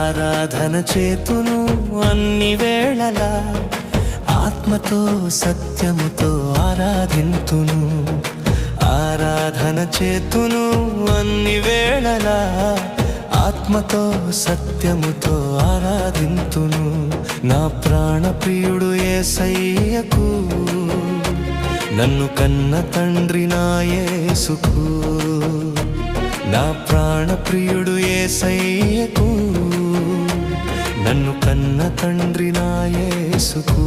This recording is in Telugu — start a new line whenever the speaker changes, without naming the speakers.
ఆరాధన చేతును అన్ని వేళలా, ఆత్మతో సత్యముతో ఆరాధింతును. ఆరాధన చేతును అన్ని వేళలా, ఆత్మతో సత్యముతో ఆరాధింతును. నా ప్రాణ ప్రియుడు యేసయ్యకు, నన్ను కన్న తండ్రి నా యేసుకు. నా ప్రాణ ప్రియుడు యేసయ్యకు, నన్ను కన్న తండ్రి నా యేసుకు.